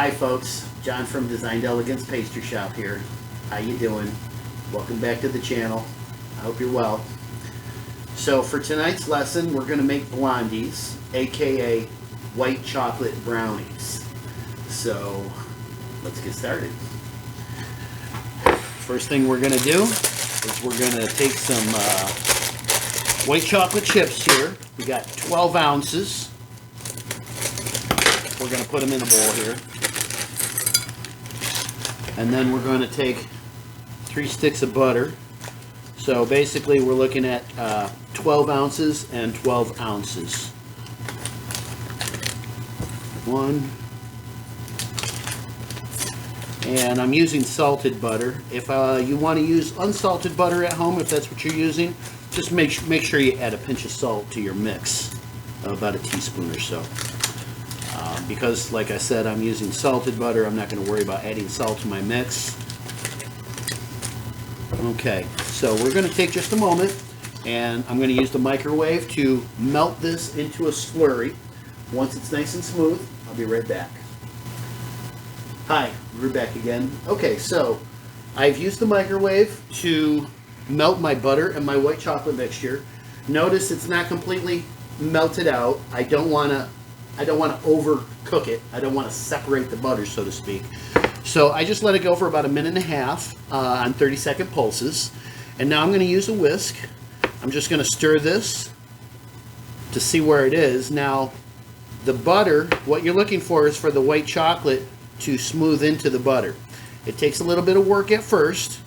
Hi folks, John from Designed Elegance Pastry Shop here. How you doing? Welcome back to the channel. I hope you're well. So for tonight's lesson, we're going to make blondies, aka white chocolate brownies. So let's get started. First thing we're going to do is we're going to take some white chocolate chips here. We got 12 ounces. We're going to put them in a bowl here. And then we're going to take 3 sticks of butter. So basically we're looking at 12 ounces and 12 ounces. 1. And I'm using salted butter. If you want to use unsalted butter at home, if that's what you're using, just make sure you add a pinch of salt to your mix, about a teaspoon or so. Because, like I said, I'm using salted butter, I'm not going to worry about adding salt to my mix. Okay, so we're going to take just a moment, and I'm going to use the microwave to melt this into a slurry. Once it's nice and smooth, I'll be right back. Hi, we're back again. Okay, so I've used the microwave to melt my butter and my white chocolate mixture. Notice it's not completely melted out. I don't want to overcook it. I don't want to separate the butter, so to speak. So I just let it go for about 1.5 minutes on 30-second pulses. And now I'm going to use a whisk. I'm just going to stir this to see where it is. Now, the butter, what you're looking for is for the white chocolate to smooth into the butter. It takes a little bit of work at first,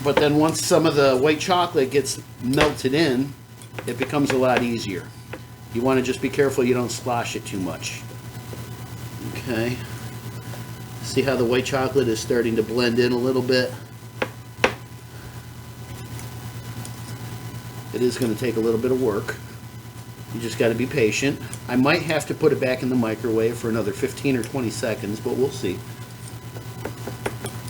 but then once some of the white chocolate gets melted in, it becomes a lot easier. You want to just be careful you don't slosh it too much. Okay. See how the white chocolate is starting to blend in a little bit? It is going to take a little bit of work. You just got to be patient. I might have to put it back in the microwave for another 15 or 20 seconds, but we'll see.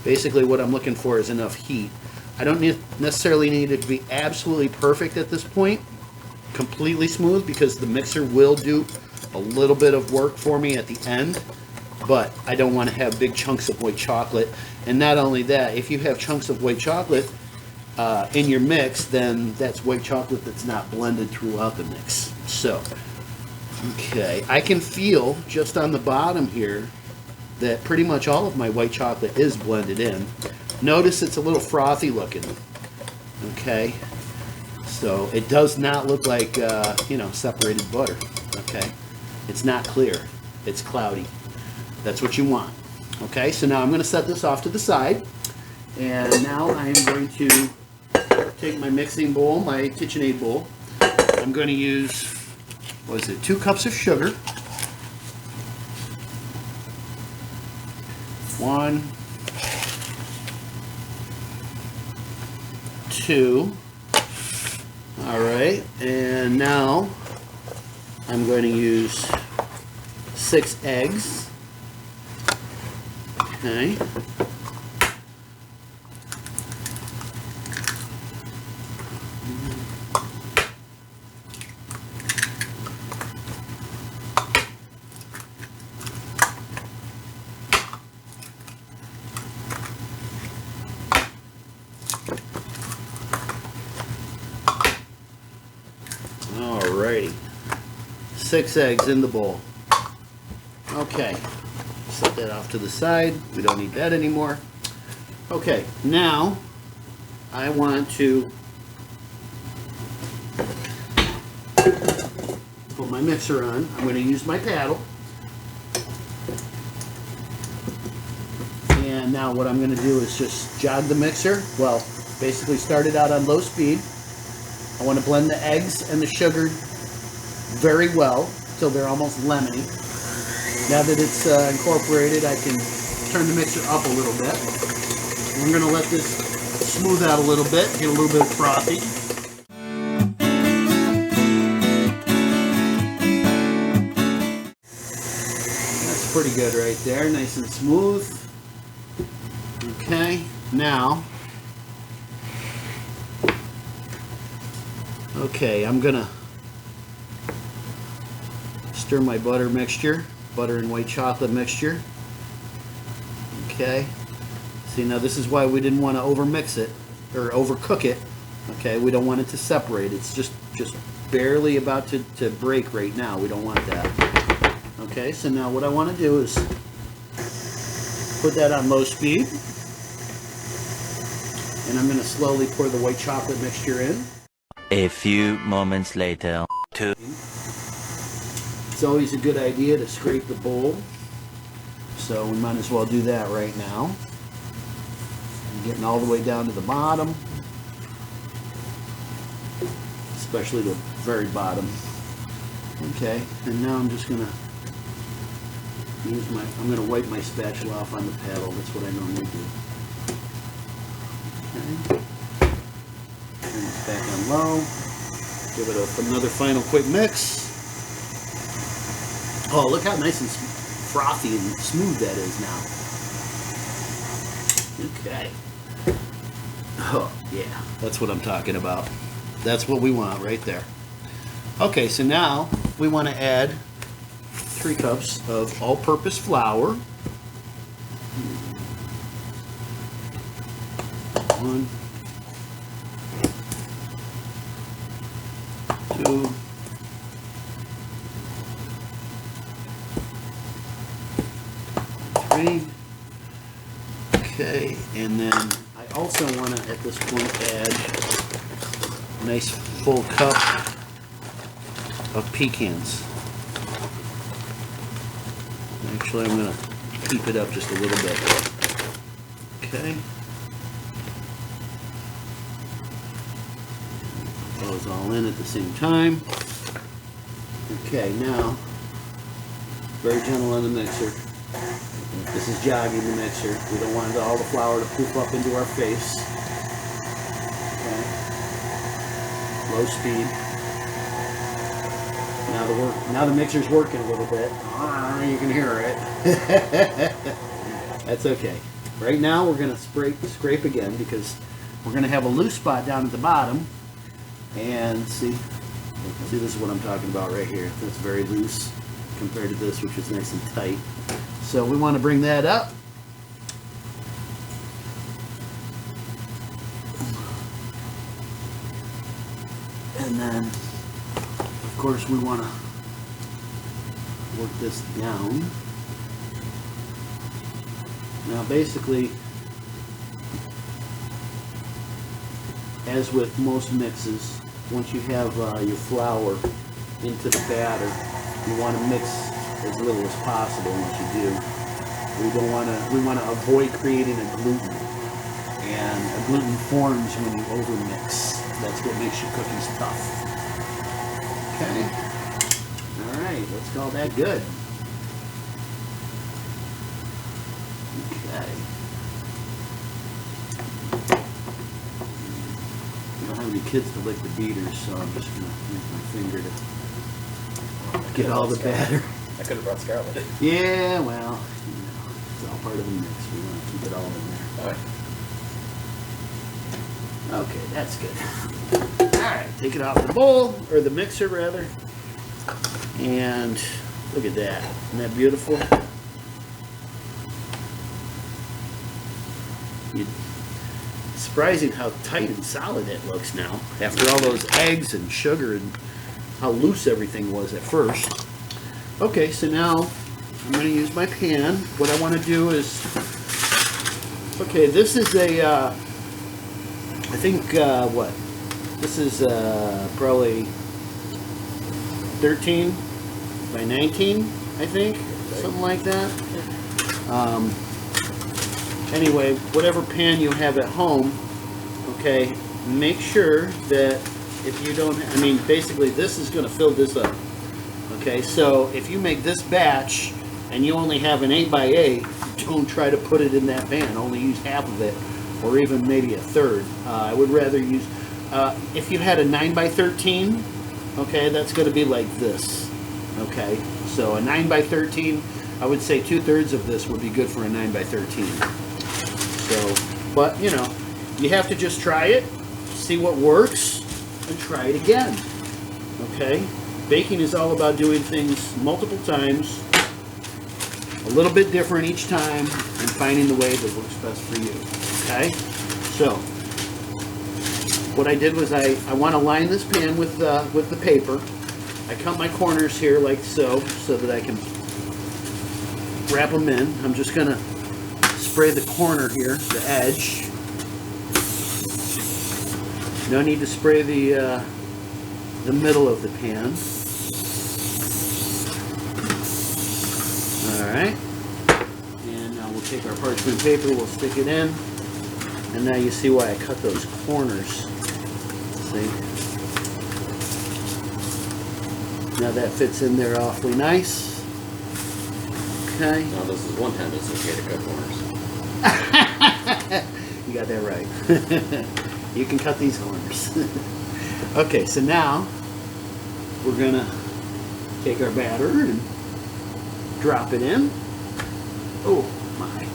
Basically what I'm looking for is enough heat. I don't necessarily need it to be absolutely perfect at this point, completely smooth, because the mixer will do a little bit of work for me at the end, but I don't want to have big chunks of white chocolate. And not only that, if you have chunks of white chocolate in your mix, then that's white chocolate that's not blended throughout the mix. So, okay, I can feel just on the bottom here that pretty much all of my white chocolate is blended in. Notice it's a little frothy looking. Okay, so it does not look like separated butter. Okay, it's not clear, it's cloudy. That's what you want. Okay, so now I'm going to set this off to the side, and now I'm going to take my mixing bowl, my KitchenAid bowl. I'm going to use, 2 cups of sugar. 1, 2. All right, and now I'm going to use 6 eggs. Okay. Alrighty, 6 eggs in the bowl. Okay, set that off to the side. We don't need that anymore. Okay, now I want to put my mixer on. I'm going to use my paddle. And now what I'm going to do is just jog the mixer. Well, basically start it out on low speed. I want to blend the eggs and the sugar very well till they're almost lemony. Now that it's incorporated, I can turn the mixer up a little bit. We're going to let this smooth out a little bit, get a little bit frothy. That's pretty good right there, nice and smooth. Okay, now Okay, I'm gonna stir my butter mixture butter and white chocolate mixture. Okay. See, now this is why we didn't want to overmix it or overcook it. Okay, we don't want it to separate. It's just barely about to break right now. We don't want that. Okay, so now what I want to do is put that on low speed. And I'm going to slowly pour the white chocolate mixture in. A few moments later. It's always a good idea to scrape the bowl. So we might as well do that right now. I'm getting all the way down to the bottom. Especially the very bottom. Okay, and now I'm just going to I'm going to wipe my spatula off on the paddle. That's what I normally do. Okay. Turn this back on low. Give it another final quick mix. Oh, look how nice and frothy and smooth that is now. Okay. Oh, yeah. That's what I'm talking about. That's what we want right there. Okay, so now we want to add 3 cups of all-purpose flour. 1, 2, 3. Okay, and then I also want to, at this point, add a nice full cup of pecans. Actually, I'm going to keep it up just a little bit. Okay. Those all in at the same time. Okay, now, very gentle on the mixer. This is jogging the mixer. We don't want all the flour to poof up into our face. Okay. Low speed. Now the mixer's working a little bit. You can hear it. That's okay. Right now we're going to scrape again because we're going to have a loose spot down at the bottom. And see, this is what I'm talking about right here. That's very loose compared to this, which is nice and tight. So we want to bring that up. And then, of course, we want to work this down. Now, basically, as with most mixes, once you have your flour into the batter, you want to mix as little as possible once you do. We want to avoid creating a gluten, and a gluten forms when you overmix. That's what makes your cookies tough. Okay. All right. Let's call that good. Okay. I don't have any kids to lick the beaters, so I'm just gonna use my finger to get all the batter. I could have brought Scarlet. Yeah, well, it's all part of the mix. We want to keep it all in there. All right. Okay, that's good. Alright, take it off the bowl, or the mixer rather. And look at that. Isn't that beautiful? It's surprising how tight and solid it looks now. After all those eggs and sugar and how loose everything was at first. Okay, so now I'm going to use my pan. What I want to do is, okay, this is a, I think, what? This is probably 13 by 19, I think, something like that. Anyway, whatever pan you have at home, okay, make sure that if you don't, I mean, basically this is going to fill this up. Okay, so if you make this batch and you only have an 8 by 8, don't try to put it in that pan. Only use half of it, or even maybe a third. I would rather use, if you had a 9 by 13, okay, that's going to be like this. Okay, so a 9 by 13, I would say 2/3 of this would be good for a 9 by 13. So, but you know, you have to just try it, see what works, and try it again. Okay. Baking is all about doing things multiple times a little bit different each time and finding the way that works best for you. Okay? So, what I did was I want to line this pan with the paper. I cut my corners here like so that I can wrap them in. I'm just going to spray the corner here, the edge. No need to spray the middle of the pan. Alright. And now we'll take our parchment paper, we'll stick it in. And now you see why I cut those corners. See? Now that fits in there awfully nice. Okay. Now this is one time it's okay to cut corners. You got that right. You can cut these corners. Okay, so now we're gonna take our batter and drop it in. Oh my.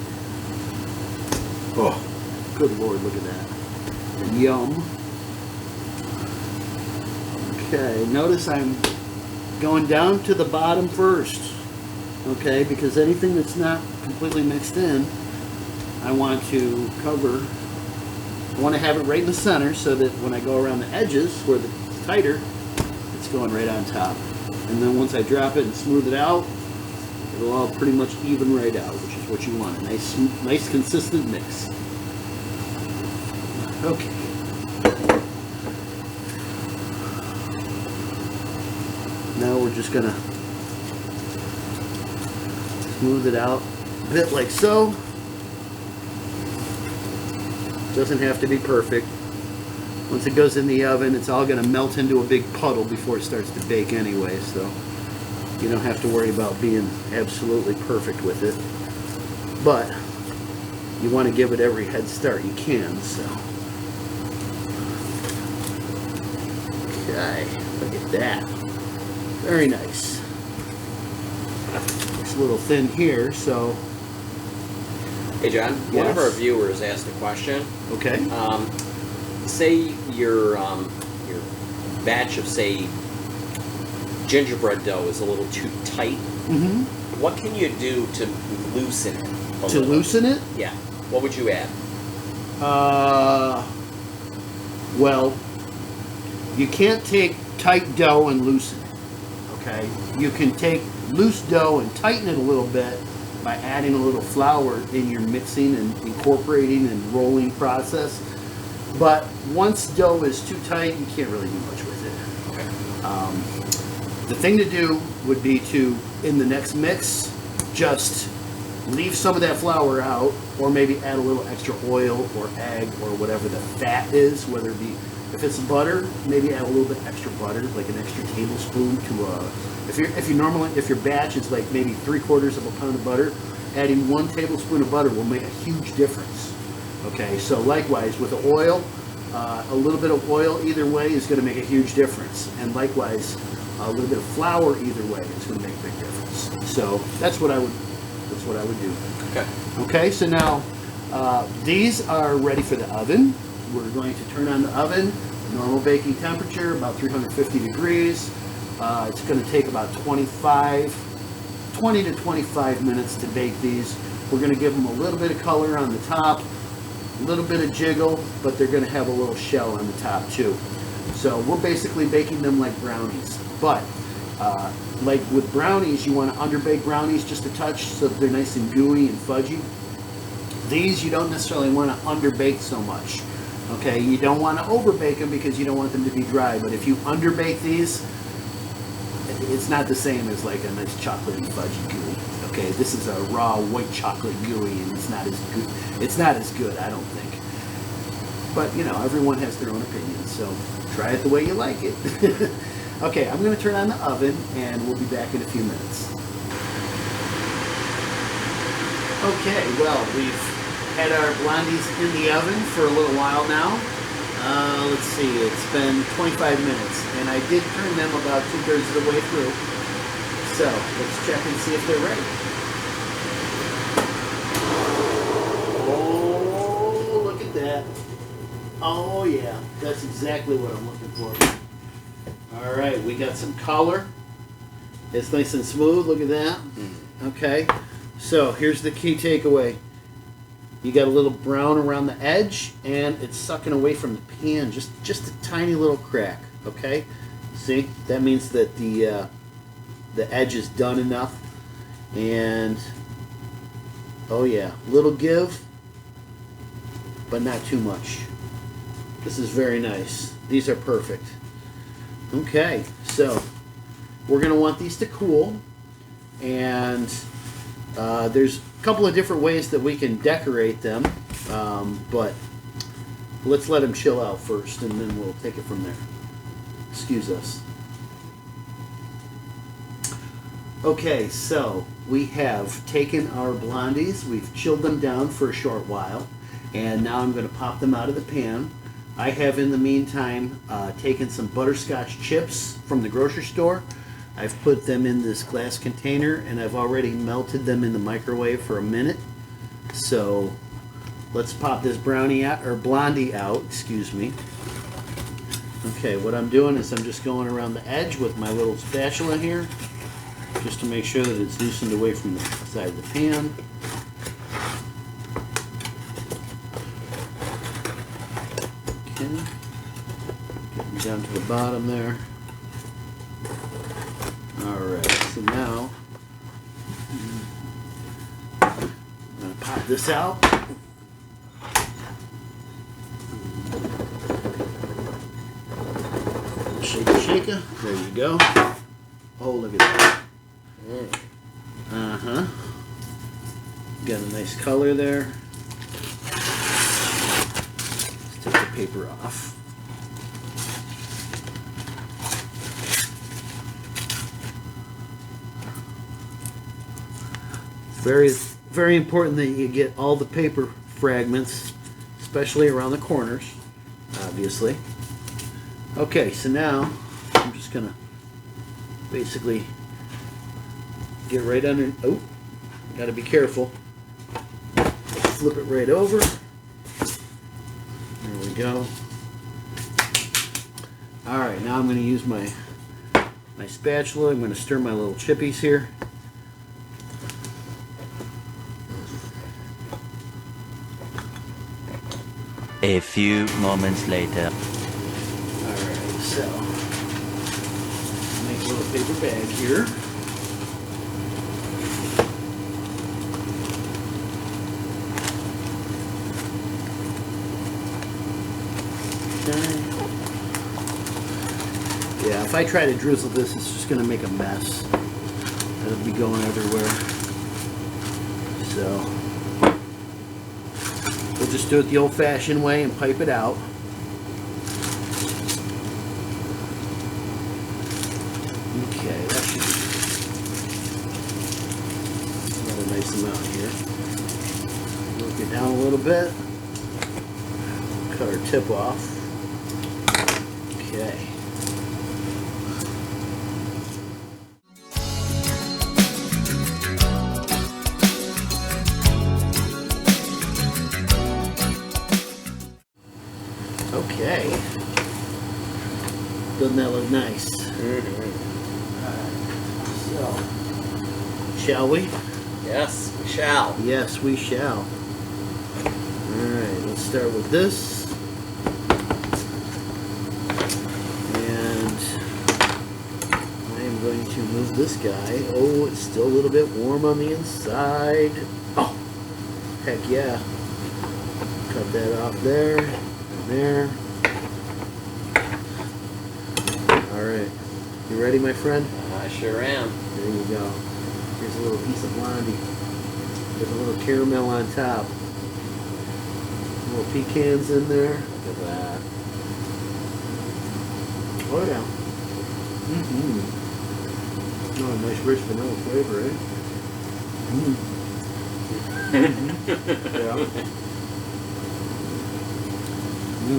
Oh, good Lord, look at that. And yum. Okay, notice I'm going down to the bottom first. Okay, because anything that's not completely mixed in, I want to cover. I want to have it right in the center so that when I go around the edges where it's tighter, it's going right on top. And then once I drop it and smooth it out, it'll all pretty much even right out, which is what you want. A nice consistent mix. Okay. Now we're just gonna smooth it out a bit like so. Doesn't have to be perfect. Once it goes in the oven, it's all going to melt into a big puddle before it starts to bake anyway, so you don't have to worry about being absolutely perfect with it. But you want to give it every head start you can, so. Okay, look at that. Very nice. It's a little thin here, so. Hey John, one of Yes. our viewers asked a question. Okay. Say your batch of, say, gingerbread dough is a little too tight. Mm-hmm. What can you do to loosen it? To loosen it? Yeah. What would you add? Well, you can't take tight dough and loosen it, okay? You can take loose dough and tighten it a little bit by adding a little flour in your mixing and incorporating and rolling process. But once dough is too tight, you can't really do much with it. Okay. The thing to do would be to, in the next mix, just leave some of that flour out, or maybe add a little extra oil or egg or whatever the fat is, whether it be, if it's butter, maybe add a little bit extra butter, like an extra tablespoon to if your batch is like maybe 3/4 of a pound of butter, adding 1 tablespoon of butter will make a huge difference. Okay, so likewise with the oil, a little bit of oil either way is going to make a huge difference, and likewise a little bit of flour either way is going to make a big difference. So that's what I would do. Okay. Okay, so now these are ready for the oven. We're going to turn on the oven, normal baking temperature, about 350 degrees. It's going to take about 20 to 25 minutes to bake these. We're going to give them a little bit of color on the top, a little bit of jiggle, but they're going to have a little shell on the top too. So we're basically baking them like brownies. But like with brownies, you want to underbake brownies just a touch so that they're nice and gooey and fudgy. These you don't necessarily want to underbake so much. Okay, you don't want to overbake them because you don't want them to be dry. But if you underbake these, it's not the same as like a nice chocolatey fudgy gooey. Okay, this is a raw white chocolate gooey, and it's not as good. It's not as good, I don't think. But you know, everyone has their own opinion, so try it the way you like it. Okay, I'm going to turn on the oven, and we'll be back in a few minutes. Okay, well, we've had our blondies in the oven for a little while now. Let's see, it's been 25 minutes, and I did turn them about 2/3 of the way through. So, let's check and see if they're ready. Oh, look at that. Oh yeah, that's exactly what I'm looking for. Alright, we got some color. It's nice and smooth, look at that. Okay, So here's the key takeaway. You got a little brown around the edge, and it's sucking away from the pan, just a tiny little crack. Okay, see, that means that the edge is done enough. And oh yeah, little give, but not too much. This is very nice. These are perfect. Okay, so we're gonna want these to cool, and there's a couple of different ways that we can decorate them, but let's let them chill out first, and then we'll take it from there. Excuse us. Okay, so we have taken our Blondies, we've chilled them down for a short while, and now I'm going to pop them out of the pan. I have in the meantime taken some butterscotch chips from the grocery store. I've put them in this glass container, and I've already melted them in the microwave for a minute. So let's pop this brownie out, or Blondie out, excuse me. Okay, what I'm doing is I'm just going around the edge with my little spatula here, just to make sure that it's loosened away from the side of the pan. Okay, getting down to the bottom there. Alright, so now I'm going to pop this out. Shaker, there you go. Oh, look at that. Uh-huh. Got a nice color there. Let's take the paper off. Very, very important that you get all the paper fragments, especially around the corners, obviously. Okay, so now I'm just gonna basically get right under. Oh, gotta be careful. Flip it right over. There we go. All right, now I'm gonna use my spatula. I'm gonna stir my little chippies here. A few moments later. Alright, so make a little paper bag here. Okay. Yeah, if I try to drizzle this, it's just going to make a mess. It'll be going everywhere. So we'll just do it the old-fashioned way and pipe it out. Okay, that should be another nice amount here. Work it down a little bit. Cut our tip off. Okay. Okay. Doesn't that look nice? So, shall we? Yes, we shall. Yes, we shall. Alright, let's start with this. And I am going to move this guy. Oh, it's still a little bit warm on the inside. Oh, heck yeah. Cut that off there. There. Alright. You ready, my friend? I sure am. There you go. Here's a little piece of Blondie. With a little caramel on top. Little pecans in there. Look at that. Oh yeah. Oh, a nice rich vanilla flavor, eh? Yeah.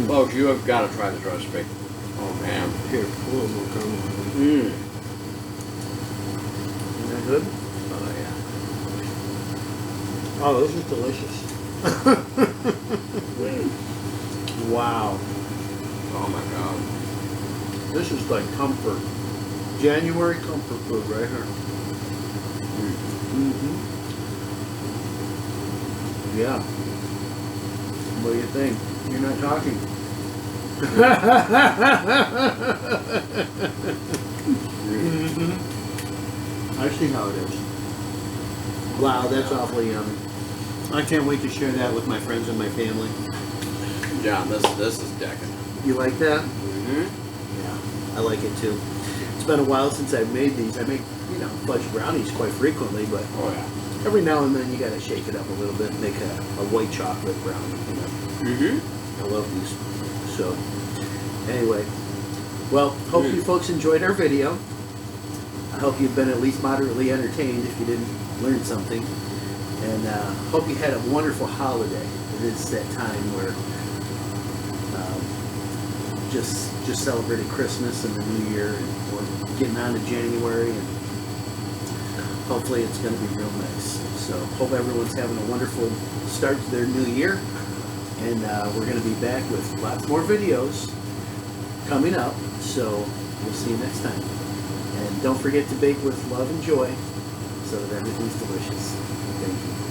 Folks, you have got to try this recipe. Oh man. Here, a little more caramel. Isn't that good? Oh yeah. Oh, this is delicious. Wow. Oh my god. This is like comfort. January comfort food right here. Yeah. What do you think? You're not talking. I see how it is. Wow, that's awfully yummy. I can't wait to share that with my friends and my family. Yeah, this is decadent. You like that? Mm-hmm. Yeah, I like it too. It's been a while since I've made these. I make, fudge brownies quite frequently, but Oh yeah. every now and then you gotta shake it up a little bit and make a white chocolate brownie. Mm-hmm. I love these. So, anyway, well, hope you folks enjoyed our video. I hope you've been at least moderately entertained if you didn't learn something. And hope you had a wonderful holiday. It is that time where just celebrated Christmas and the New Year, and we're getting on to January, and hopefully it's going to be real nice. So hope everyone's having a wonderful start to their new year, and we're going to be back with lots more videos coming up. So we'll see you next time. And don't forget to bake with love and joy so that everything's delicious. Thank you.